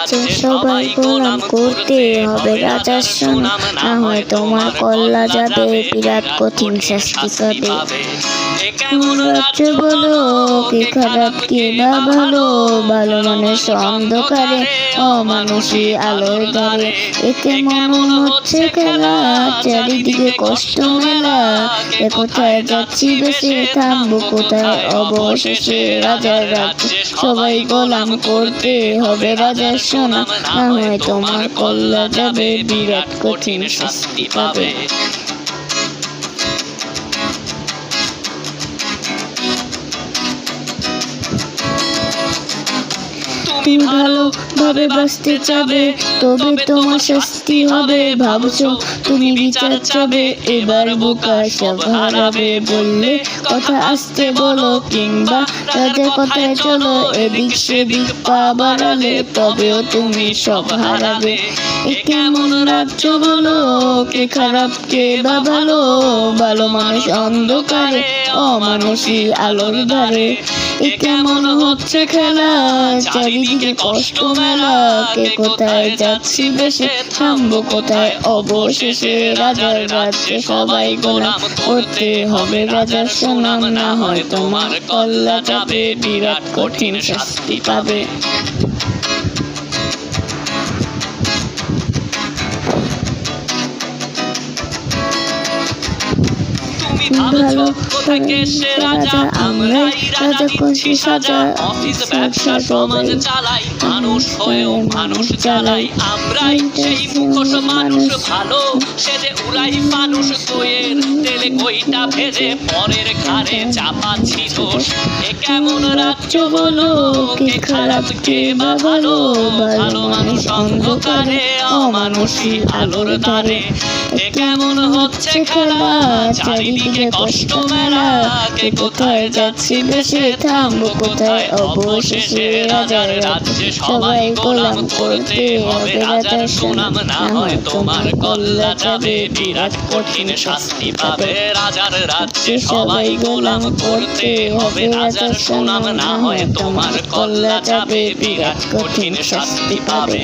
রাজ্যে সবাই গোলাম করতে হবে রাজার সুনাম, না হয় তোমার কল্লা যাবে, বিরাট কঠিন শাস্তি পাবে। কেমন রাজ্য বলো, কে খারাপ কে বা ভালো, ভালো মানুষ অন্ধকারে, অমানুষী আলোর ধারে। এ কেমন হচ্ছে খেলা, চারিদিকে কষ্ট মেলা, এ কোথায় যাচ্ছি বেশি, থামবো কোথায় অবশেষে। রাজার রাজ্যে সবাই গোলাম করতে হবে রাজার সুনাম, না হয় তোমার কল্লা যাবে, বিরাট কঠিন শাস্তি পাবে। তুমি ভালোভাবে বাঁচতে চাবে, তবে তোমার শাস্তি হবে। ভাবছো তুমি বিচার চাবে, এবার বোকা সব হারাবে। বললে কথা আসতে বলো, কিংবা রাজার কথায় চলো, এদিক সেদিক পা বাড়ালে তবেও তুমি সব হারাবে। এ কেমন রাজ্য বলো, কে খারাপ কে বা ভালো, ভালো মানুষ অন্ধকারে, অমানুষী আলোর ধারে। এ কেমন হচ্ছে খেলা, চারিদিকে কষ্ট মেলা, কে কোথায় যাচ্ছি বেশে, থামবো কোথায় অবশেষে। রাজার রাজ্যে সবাই গোলাম করতে হবে রাজার সুনাম, না হয় তোমার কল্লা যাবে, বিরাট কঠিন শাস্তি পাবে। ভালো থাকে সে রাজা, আমরাই রাজা খুশি সাজা, অফিস ব্যবসা সমাজ চালাই, মানুষ হয়েও মানুষ চালাই। আমরাই সেই মুখোশ মানুষ ভালো সেজে উড়াই মানুষ, কইয়ের তেলে কইটা ভেজে পরের ঘাড়ে চাপাচ্ছি দোষ। এ কেমন রাজ্য বলো, কে খারাপ কে বা ভালো, ভালো মানুষ অন্ধকারে, অমানুষী আলোর ধারে। এ কেমন হচ্ছে খেলা, চারিদিকে কষ্ট মেলা, কে কোথায় যাচ্ছি বেশে, থামবো কোথায় অবশেষে। রাজার রাজ্যে সবাই গোলাম করতে হবে রাজার সুনাম, না হয় তোমার কল্লা যাবে, বিরাট কঠিন শাস্তি পাবে। রাজার রাজ্যে সবাই গোলাম করতে হবে রাজার সুনাম, না হয় তোমার কল্লা যাবে, বিরাট কঠিন শাস্তি পাবে।